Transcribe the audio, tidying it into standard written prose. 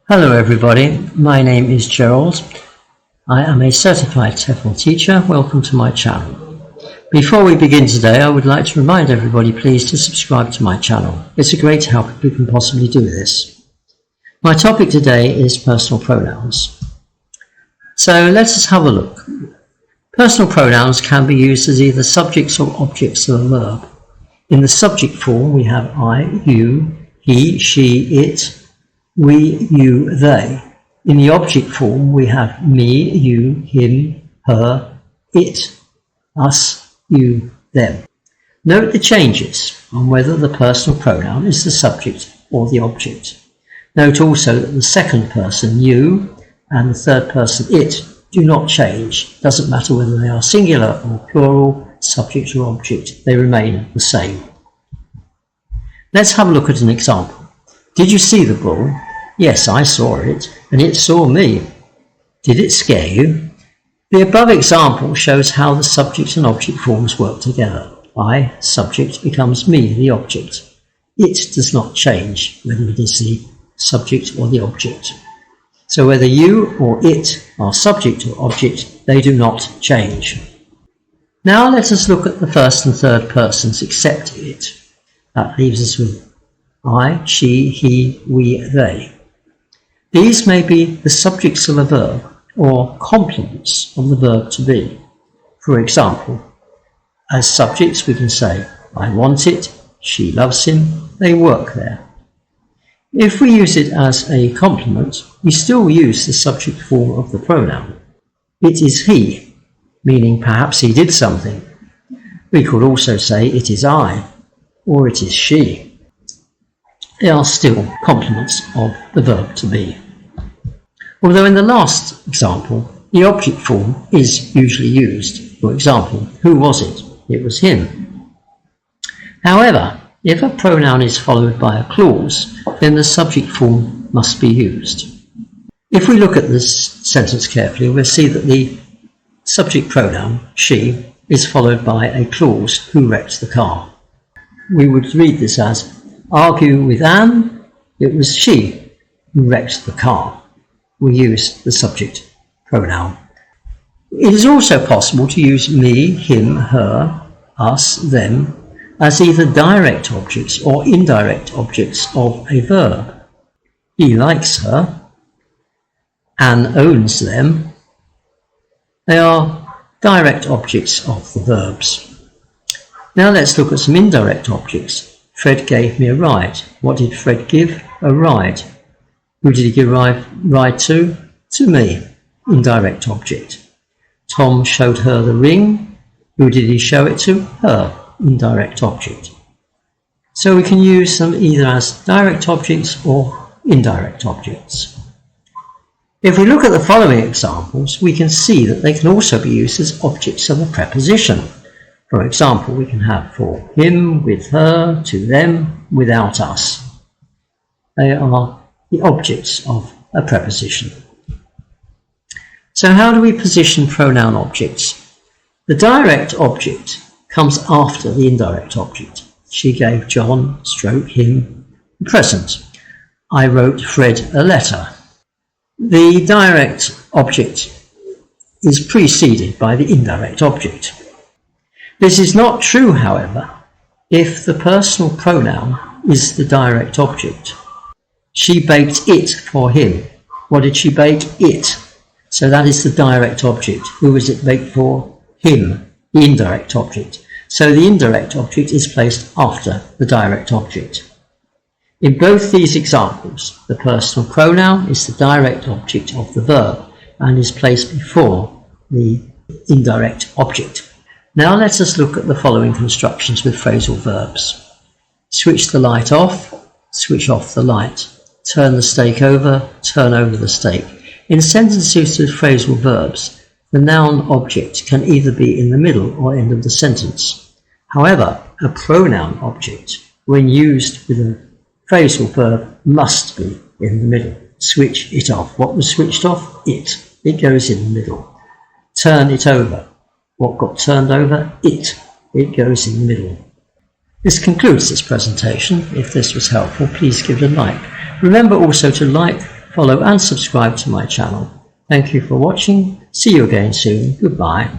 Hello everybody, my name is Gerald. I am a certified TEFL teacher. Welcome to my channel. Before we begin today, I would like to remind everybody please to subscribe to my channel. It's a great help if we can possibly do this. My topic today is personal pronouns. So let us have a look. Personal pronouns can be used as either subjects or objects of a verb. In the subject form we have I, you, he, she, it, we, you, they. In the object form we have me, you, him, her, it, us, you, them. Note the changes on whether the personal pronoun is the subject or the object. Note also that the second person, you, and the third person, it, do not change. It doesn't matter whether they are singular or plural, subject or object, they remain the same. Let's have a look at an example. Did you see the bull? Yes, I saw it, and it saw me. Did it scare you? The above example shows how the subject and object forms work together. I, subject, becomes me, the object. It does not change whether it is the subject or the object. So whether you or it are subject or object, they do not change. Now let us look at the first and third persons except it. That leaves us with I, she, he, we, they. These may be the subjects of a verb or complements of the verb to be. For example, as subjects we can say, I want it, she loves him, they work there. If we use it as a complement, we still use the subject form of the pronoun. It is he, meaning perhaps he did something. We could also say it is I, or it is she. They are still complements of the verb to be. Although in the last example, the object form is usually used. For example, who was it? It was him. However, if a pronoun is followed by a clause, then the subject form must be used. If we look at this sentence carefully, we'll see that the subject pronoun, she, is followed by a clause, who wrecked the car. We would read this as, argue with Anne, it was she who wrecked the car. We use the subject pronoun. It is also possible to use me, him, her, us, them as either direct objects or indirect objects of a verb. He likes her. Anne owns them. They are direct objects of the verbs. Now let's look at some indirect objects. Fred gave me a ride. What did Fred give? A ride. Who did he give a ride to? To me. Indirect object. Tom showed her the ring. Who did he show it to? Her. Indirect object. So we can use them either as direct objects or indirect objects. If we look at the following examples, we can see that they can also be used as objects of a preposition. For example, we can have for him, with her, to them, without us. They are the objects of a preposition. So how do we position pronoun objects? The direct object comes after the indirect object. She gave John, him, a present. I wrote Fred a letter. The direct object is preceded by the indirect object. This is not true, however, if the personal pronoun is the direct object. She baked it for him. What did she bake? It. So that is the direct object. Who was it baked for? Him, the indirect object. So the indirect object is placed after the direct object. In both these examples, the personal pronoun is the direct object of the verb and is placed before the indirect object. Now let us look at the following constructions with phrasal verbs. Switch the light off, switch off the light. Turn the steak over, turn over the steak. In sentences with phrasal verbs, the noun object can either be in the middle or end of the sentence. However, a pronoun object, when used with a phrasal verb, must be in the middle. Switch it off. What was switched off? It. It goes in the middle. Turn it over. What got turned over? It. It goes in the middle. This concludes this presentation. If this was helpful, please give it a like. Remember also to like, follow and subscribe to my channel. Thank you for watching. See you again soon. Goodbye.